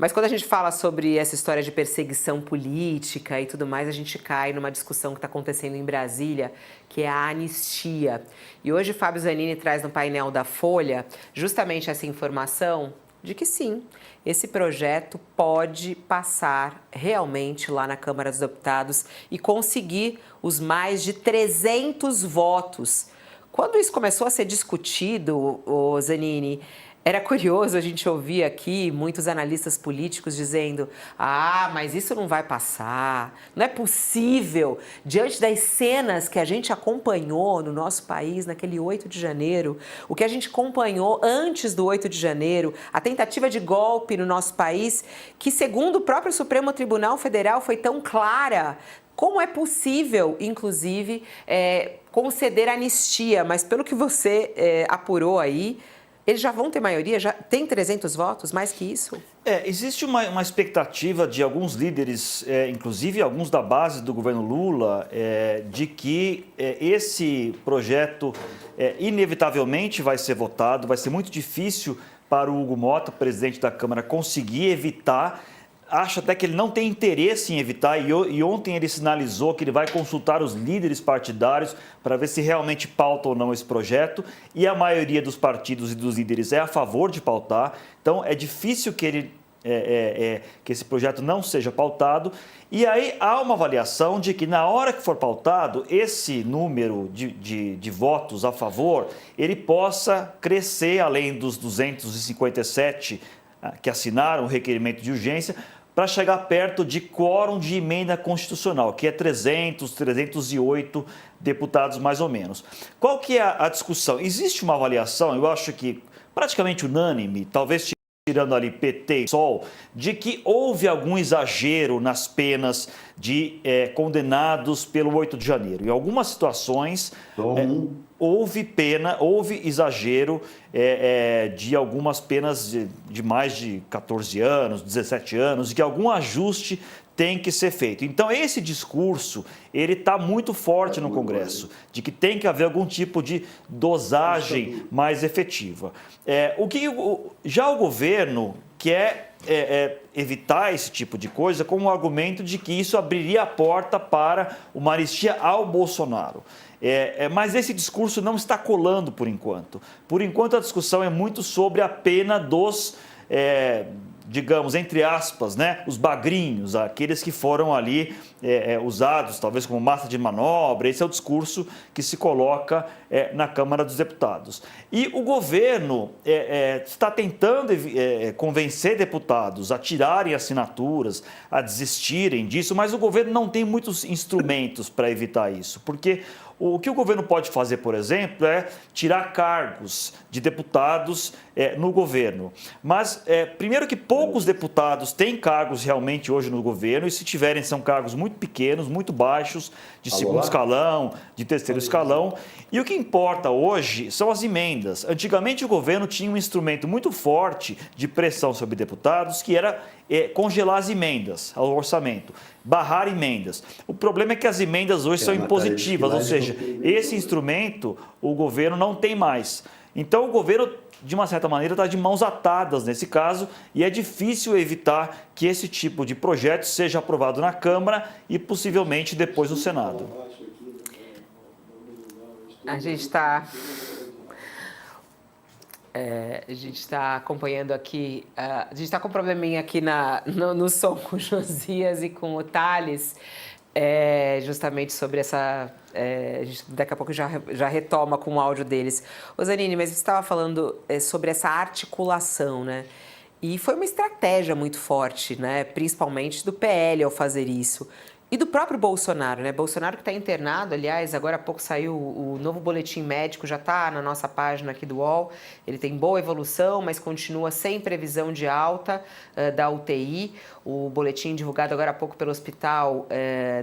Mas quando a gente fala sobre essa história de perseguição política e tudo mais, a gente cai numa discussão que está acontecendo em Brasília, que é a anistia. E hoje Fábio Zanini traz no painel da Folha justamente essa informação de que sim, esse projeto pode passar realmente lá na Câmara dos Deputados e conseguir os mais de 300 votos. Quando isso começou a ser discutido, o Zanini, era curioso a gente ouvir aqui muitos analistas políticos dizendo: ah, mas isso não vai passar, não é possível. Diante das cenas que a gente acompanhou no nosso país naquele 8 de janeiro, o que a gente acompanhou antes do 8 de janeiro, a tentativa de golpe no nosso país, que segundo o próprio Supremo Tribunal Federal foi tão clara. Como é possível, inclusive, conceder anistia? Mas pelo que você apurou aí, eles já vão ter maioria? Já tem 300 votos? Mais que isso? Existe uma expectativa de alguns líderes, inclusive alguns da base do governo Lula, de que esse projeto inevitavelmente vai ser votado. Vai ser muito difícil para o Hugo Mota, presidente da Câmara, conseguir evitar. Acho até que ele não tem interesse em evitar e ontem ele sinalizou que ele vai consultar os líderes partidários para ver se realmente pauta ou não esse projeto, e a maioria dos partidos e dos líderes é a favor de pautar. Então é difícil que esse projeto não seja pautado, e aí há uma avaliação de que na hora que for pautado, esse número de votos a favor, ele possa crescer além dos 257 que assinaram o requerimento de urgência, para chegar perto de quórum de emenda constitucional, que é 300, 308 deputados mais ou menos. Qual que é a discussão? Existe uma avaliação, eu acho que praticamente unânime, talvez tirando ali PT e PSOL, de que houve algum exagero nas penas de condenados pelo 8 de janeiro. Em algumas situações, houve exagero de algumas penas de mais de 14 anos, 17 anos, e que algum ajuste tem que ser feito. Então, esse discurso, ele está muito forte no Congresso, de que tem que haver algum tipo de dosagem mais efetiva. Já o governo quer evitar esse tipo de coisa com o argumento de que isso abriria a porta para uma anistia ao Bolsonaro. Mas esse discurso não está colando por enquanto. Por enquanto, a discussão é muito sobre a pena dos, digamos, entre aspas, né, os bagrinhos, aqueles que foram ali usados talvez como massa de manobra. Esse é o discurso que se coloca na Câmara dos Deputados. E o governo está tentando convencer deputados a tirarem assinaturas, a desistirem disso, mas o governo não tem muitos instrumentos para evitar isso, porque o que o governo pode fazer, por exemplo, é tirar cargos de deputados no governo. Mas, primeiro que poucos deputados têm cargos realmente hoje no governo, e se tiverem são cargos muito pequenos, muito baixos, de segundo escalão, de terceiro escalão. E o que importa hoje são as emendas. Antigamente o governo tinha um instrumento muito forte de pressão sobre deputados, que era congelar as emendas ao orçamento, barrar emendas. O problema é que as emendas hoje são impositivas, ou seja, esse instrumento o governo não tem mais. Então o governo, de uma certa maneira, está de mãos atadas nesse caso, e é difícil evitar que esse tipo de projeto seja aprovado na Câmara e possivelmente depois no Senado. A gente está acompanhando aqui, a gente está com um probleminha aqui no som com o Josias e com o Thales, justamente sobre essa... a gente daqui a pouco já retoma com o áudio deles. Ô Zanini, mas você estava falando sobre essa articulação, né? E foi uma estratégia muito forte, né? Principalmente do PL ao fazer isso. E do próprio Bolsonaro, né? Bolsonaro que está internado, aliás, agora há pouco saiu o novo boletim médico, já está na nossa página aqui do UOL. Ele tem boa evolução, mas continua sem previsão de alta da UTI. O boletim divulgado agora há pouco pelo Hospital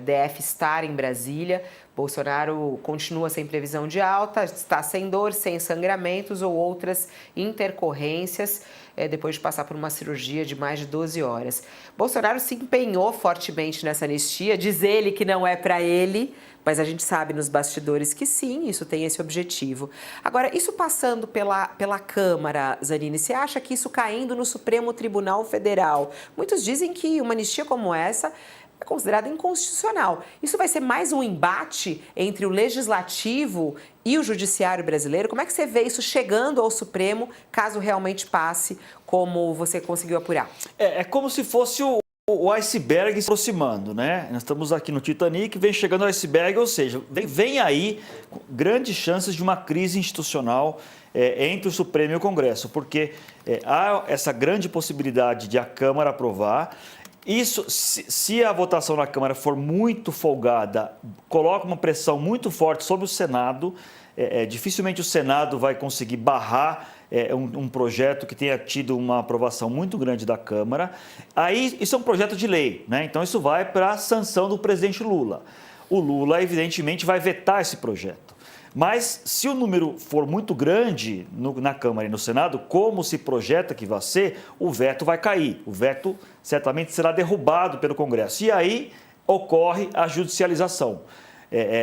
DF Star em Brasília. Bolsonaro continua sem previsão de alta, está sem dor, sem sangramentos ou outras intercorrências. depois de passar por uma cirurgia de mais de 12 horas. Bolsonaro se empenhou fortemente nessa anistia, diz ele que não é para ele, mas a gente sabe nos bastidores que sim, isso tem esse objetivo. Agora, isso passando pela Câmara, Zanini, você acha que isso caindo no Supremo Tribunal Federal? Muitos dizem que uma anistia como essa é considerada inconstitucional. Isso vai ser mais um embate entre o Legislativo e o Judiciário brasileiro? Como é que você vê isso chegando ao Supremo, caso realmente passe, como você conseguiu apurar? É como se fosse o iceberg se aproximando, né? Nós estamos aqui no Titanic, vem chegando o iceberg, ou seja, vem aí grandes chances de uma crise institucional entre o Supremo e o Congresso, porque há essa grande possibilidade de a Câmara aprovar. Isso, se a votação na Câmara for muito folgada, coloca uma pressão muito forte sobre o Senado. Dificilmente o Senado vai conseguir barrar um projeto que tenha tido uma aprovação muito grande da Câmara. Aí, isso é um projeto de lei, né? Então isso vai para a sanção do presidente Lula. O Lula, evidentemente, vai vetar esse projeto. Mas, se o número for muito grande na Câmara e no Senado, como se projeta que vai ser, o veto vai cair. O veto certamente será derrubado pelo Congresso. E aí ocorre a judicialização.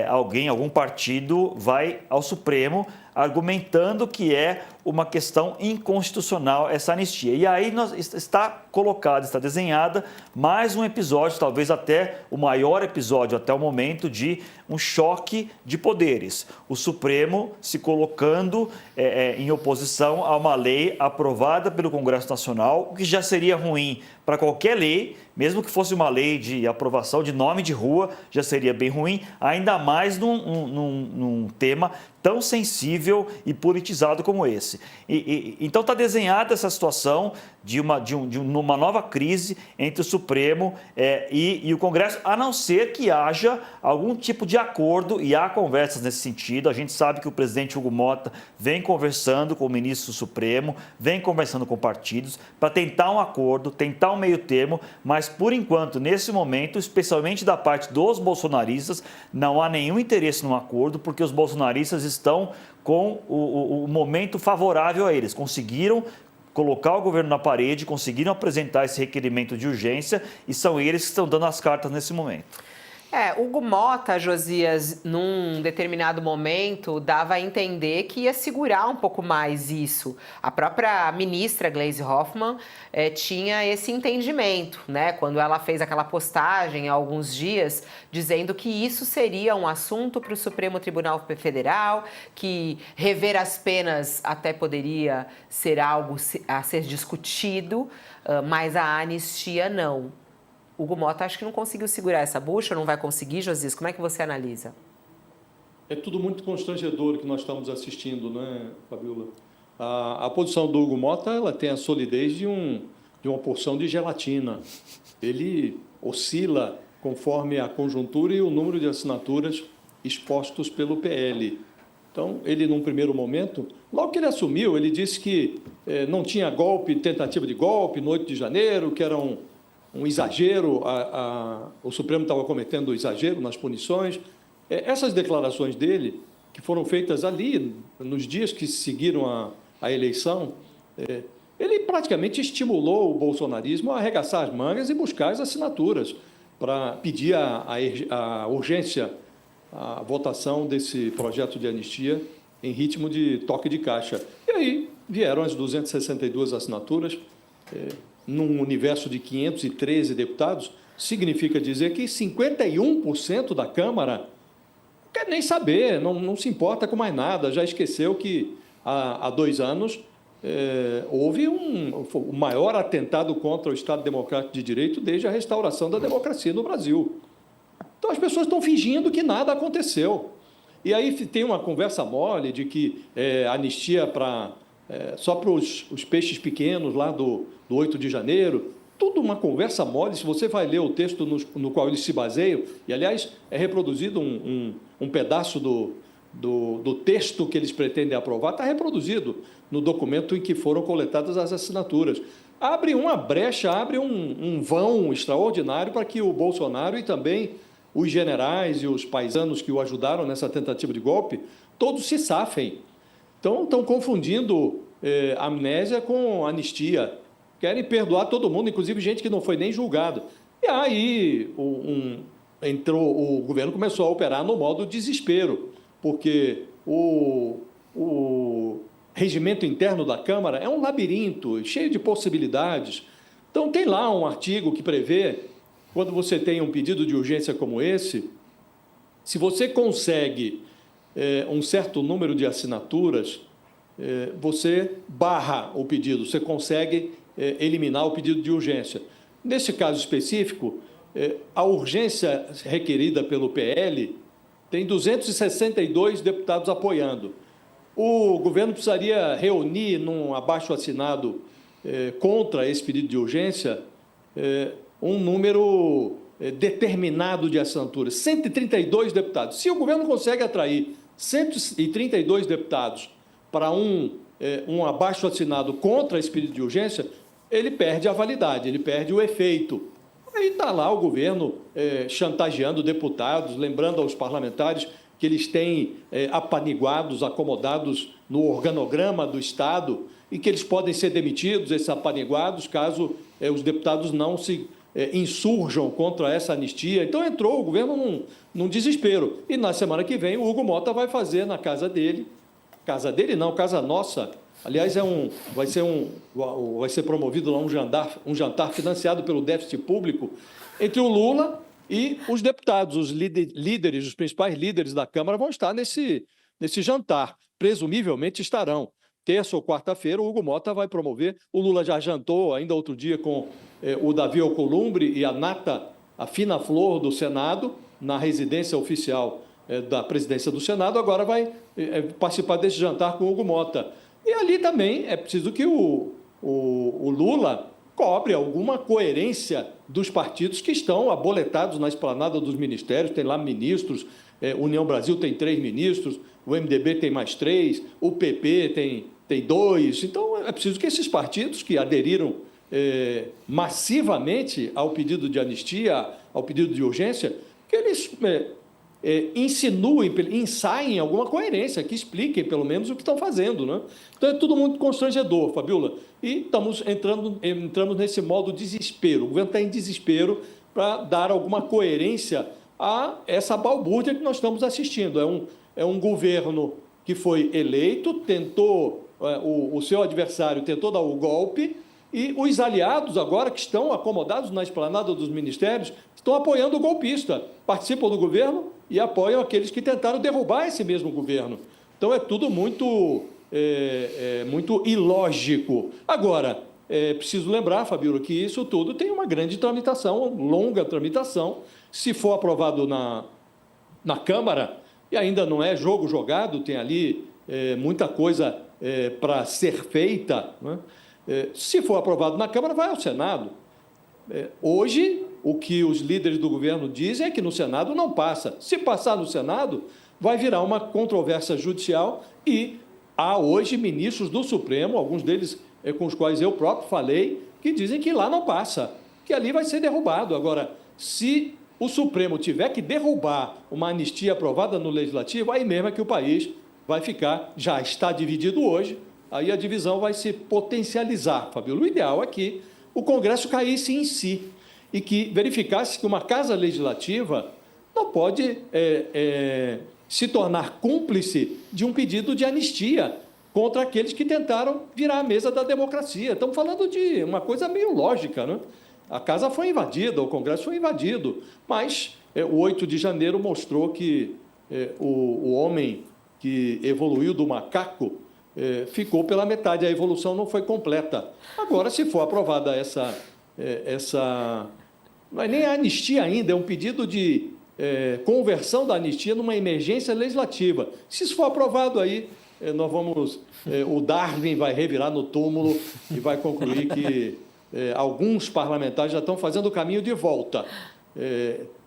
Algum partido vai ao Supremo argumentando que é uma questão inconstitucional essa anistia. E aí está colocada, está desenhada mais um episódio, talvez até o maior episódio até o momento, de um choque de poderes. O Supremo se colocando em oposição a uma lei aprovada pelo Congresso Nacional, o que já seria ruim para qualquer lei, mesmo que fosse uma lei de aprovação de nome de rua, já seria bem ruim, ainda mais num tema tão sensível e politizado como esse. Então está desenhada essa situação de uma nova crise entre o Supremo e o Congresso, a não ser que haja algum tipo de acordo, e há conversas nesse sentido. A gente sabe que o presidente Hugo Motta vem conversando com o ministro do Supremo, vem conversando com partidos para tentar um acordo, tentar um meio termo, mas por enquanto, nesse momento, especialmente da parte dos bolsonaristas, não há nenhum interesse num acordo, porque os bolsonaristas estão com o momento favorável a eles. Conseguiram colocar o governo na parede, conseguiram apresentar esse requerimento de urgência e são eles que estão dando as cartas nesse momento. Hugo Motta, Josias, num determinado momento, dava a entender que ia segurar um pouco mais isso. A própria ministra Gleisi Hoffmann tinha esse entendimento, né? Quando ela fez aquela postagem há alguns dias, dizendo que isso seria um assunto para o Supremo Tribunal Federal, que rever as penas até poderia ser algo a ser discutido, mas a anistia não. Hugo Motta acho que não conseguiu segurar essa bucha, não vai conseguir, Josias? Como é que você analisa? É tudo muito constrangedor que nós estamos assistindo, né, Fabiola? A posição do Hugo Motta, ela tem a solidez de uma porção de gelatina. Ele oscila conforme a conjuntura e o número de assinaturas expostos pelo PL. Então, ele, num primeiro momento, logo que ele assumiu, ele disse que não tinha golpe, tentativa de golpe no 8 de janeiro, que era um exagero, o Supremo estava cometendo exagero nas punições. Essas declarações dele, que foram feitas ali, nos dias que seguiram a eleição, ele praticamente estimulou o bolsonarismo a arregaçar as mangas e buscar as assinaturas para pedir a urgência, a votação desse projeto de anistia em ritmo de toque de caixa. E aí vieram as 262 assinaturas, num universo de 513 deputados, significa dizer que 51% da Câmara não quer nem saber, não se importa com mais nada, já esqueceu que há 2 anos houve o maior atentado contra o Estado Democrático de Direito desde a restauração da democracia no Brasil. Então, as pessoas estão fingindo que nada aconteceu. E aí tem uma conversa mole de que anistia só para os peixes pequenos lá do 8 de janeiro, tudo uma conversa mole. Se você vai ler o texto no qual eles se baseiam, e, aliás, é reproduzido um pedaço do texto que eles pretendem aprovar, está reproduzido no documento em que foram coletadas as assinaturas. Abre uma brecha, abre um vão extraordinário para que o Bolsonaro e também os generais e os paisanos que o ajudaram nessa tentativa de golpe, todos se safem. Então, estão confundindo amnésia com anistia. Querem perdoar todo mundo, inclusive gente que não foi nem julgado. E aí o governo começou a operar no modo desespero, porque o regimento interno da Câmara é um labirinto, cheio de possibilidades. Então, tem lá um artigo que prevê, quando você tem um pedido de urgência como esse, se você consegue um certo número de assinaturas, você barra o pedido, você consegue eliminar o pedido de urgência. Nesse caso específico, a urgência requerida pelo PL tem 262 deputados apoiando. O governo precisaria reunir num abaixo-assinado contra esse pedido de urgência um número determinado de assinaturas, 132 deputados. Se o governo consegue atrair 132 deputados para um abaixo-assinado contra esse pedido de urgência, ele perde a validade, ele perde o efeito. Aí está lá o governo chantageando deputados, lembrando aos parlamentares que eles têm apaniguados, acomodados no organograma do Estado e que eles podem ser demitidos, esses apaniguados, caso os deputados não se insurjam contra essa anistia. Então, entrou o governo num desespero. E, na semana que vem, o Hugo Mota vai fazer na casa dele não, casa nossa. Aliás, vai ser promovido lá um jantar financiado pelo déficit público entre o Lula e os deputados, os líderes, os principais líderes da Câmara vão estar nesse jantar. Presumivelmente estarão. Terça ou quarta-feira, o Hugo Mota vai promover. O Lula já jantou ainda outro dia com o Davi Alcolumbre e a nata, a fina flor do Senado, na residência oficial da presidência do Senado. Agora vai participar desse jantar com o Hugo Mota. E ali também é preciso que o Lula cobre alguma coerência dos partidos que estão aboletados na esplanada dos ministérios. Tem lá ministros, União Brasil tem 3 ministros, o MDB tem mais 3, o PP tem 2. Então, é preciso que esses partidos que aderiram massivamente ao pedido de anistia, ao pedido de urgência, que eles ensaiem alguma coerência, que expliquem pelo menos o que estão fazendo, né? Então é tudo muito constrangedor, Fabiola, e entramos nesse modo desespero. O governo está em desespero para dar alguma coerência a essa balbúrdia que nós estamos assistindo. É um governo que foi eleito, tentou, o seu adversário tentou dar o golpe, e os aliados agora que estão acomodados na esplanada dos ministérios estão apoiando o golpista, participam do governo e apoiam aqueles que tentaram derrubar esse mesmo governo. Então, é tudo muito ilógico. Agora, é preciso lembrar, Fabíola, que isso tudo tem uma grande tramitação, longa tramitação. Se for aprovado na Câmara, e ainda não é jogo jogado, tem ali muita coisa para ser feita, né? Se for aprovado na Câmara, vai ao Senado. Hoje, o que os líderes do governo dizem é que no Senado não passa. Se passar no Senado, vai virar uma controvérsia judicial e há hoje ministros do Supremo, alguns deles com os quais eu próprio falei, que dizem que lá não passa, que ali vai ser derrubado. Agora, se o Supremo tiver que derrubar uma anistia aprovada no Legislativo, aí mesmo é que o país vai ficar, já está dividido hoje, aí a divisão vai se potencializar, Fabíola. O ideal é que o Congresso caísse em si e que verificasse que uma casa legislativa não pode se tornar cúmplice de um pedido de anistia contra aqueles que tentaram virar a mesa da democracia. Estamos falando de uma coisa meio lógica, né? A casa foi invadida, o Congresso foi invadido, mas o 8 de janeiro mostrou que o homem que evoluiu do macaco ficou pela metade, a evolução não foi completa. Agora, se for aprovada não é nem a anistia ainda, é um pedido de conversão da anistia numa emergência legislativa. Se isso for aprovado aí, nós vamos... o Darwin vai revirar no túmulo e vai concluir que alguns parlamentares já estão fazendo o caminho de volta,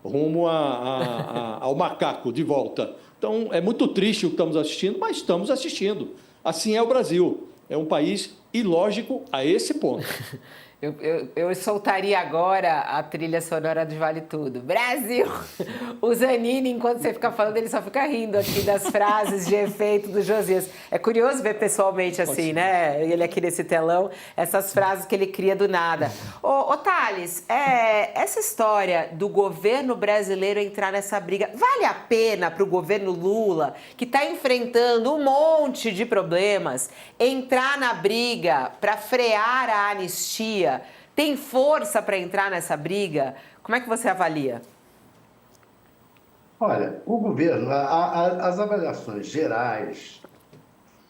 rumo ao macaco, de volta. Então, é muito triste o que estamos assistindo, mas estamos assistindo. Assim é o Brasil. É um país ilógico a esse ponto. Eu soltaria agora a trilha sonora de Vale Tudo. Brasil! O Zanini, enquanto você fica falando, ele só fica rindo aqui das frases de efeito do Josias. É curioso ver pessoalmente assim, né? Ele aqui nesse telão, essas frases que ele cria do nada. Ô Thales, essa história do governo brasileiro entrar nessa briga, vale a pena para o governo Lula, que está enfrentando um monte de problemas, entrar na briga para frear a anistia? Tem força para entrar nessa briga? Como é que você avalia? Olha, o governo, as avaliações gerais,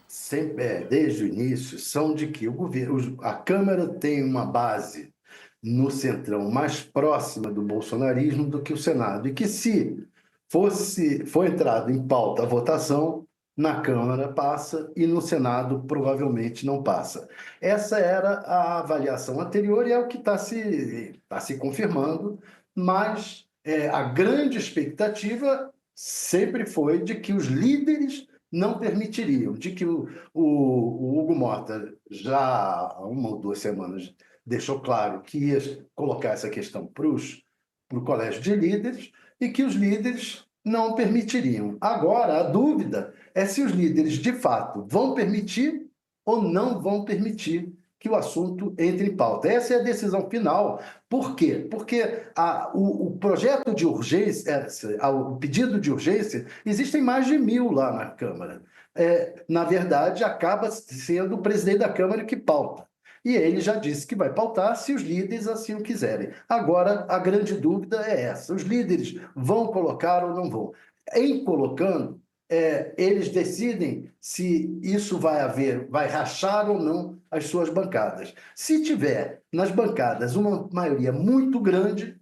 sempre, desde o início, são de que o governo, a Câmara tem uma base no centrão mais próxima do bolsonarismo do que o Senado, e que se for entrado em pauta a votação, na Câmara passa e no Senado provavelmente não passa. Essa era a avaliação anterior e é o que tá se confirmando, mas a grande expectativa sempre foi de que os líderes não permitiriam, de que o Hugo Mota já há 1 ou 2 semanas deixou claro que ia colocar essa questão para o colégio de líderes e que os líderes não permitiriam. Agora, a dúvida é se os líderes, de fato, vão permitir ou não vão permitir que o assunto entre em pauta. Essa é a decisão final. Por quê? Porque o projeto de urgência, o pedido de urgência, existem mais de 1.000 lá na Câmara. Na verdade, acaba sendo o presidente da Câmara que pauta. E ele já disse que vai pautar se os líderes assim o quiserem. Agora, a grande dúvida é essa: os líderes vão colocar ou não vão? Em colocando, eles decidem se isso vai rachar ou não as suas bancadas. Se tiver nas bancadas uma maioria muito grande,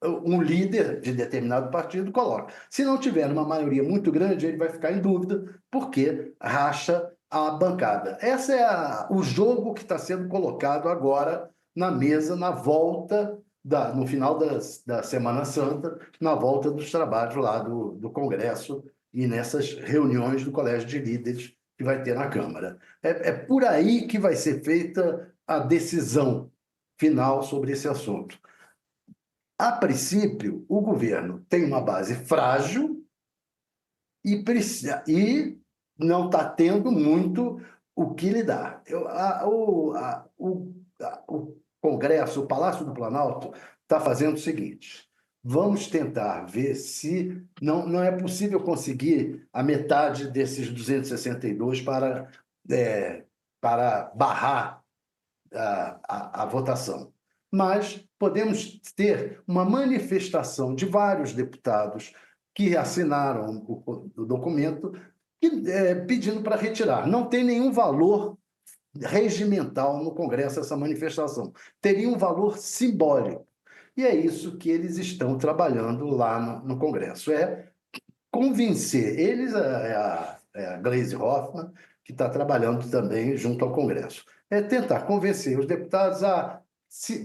um líder de determinado partido coloca. Se não tiver uma maioria muito grande, ele vai ficar em dúvida, porque racha a bancada. Esse é o jogo que está sendo colocado agora na mesa, na volta, no final da Semana Santa, na volta dos trabalhos lá do Congresso e nessas reuniões do Colégio de Líderes que vai ter na Câmara. É por aí que vai ser feita a decisão final sobre esse assunto. A princípio, o governo tem uma base frágil e não está tendo muito o que lidar. O Congresso, o Palácio do Planalto, está fazendo o seguinte: vamos tentar ver se não é possível conseguir a metade desses 262 para barrar a votação. Mas podemos ter uma manifestação de vários deputados que assinaram o documento pedindo para retirar. Não tem nenhum valor regimental no Congresso essa manifestação. Teria um valor simbólico. E é isso que eles estão trabalhando lá no Congresso. É convencer. Eles, a Gleisi Hoffmann, que está trabalhando também junto ao Congresso. É tentar convencer os deputados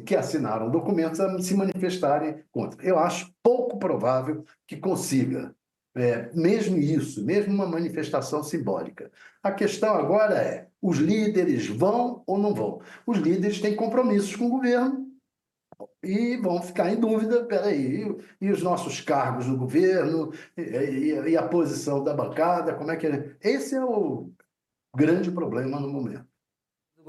que assinaram documentos a se manifestarem contra. Eu acho pouco provável que consiga, mesmo isso, mesmo uma manifestação simbólica. A questão agora é: os líderes vão ou não vão? Os líderes têm compromissos com o governo e vão ficar em dúvida: peraí, e os nossos cargos no governo, e a posição da bancada, como é que é? Esse é o grande problema no momento.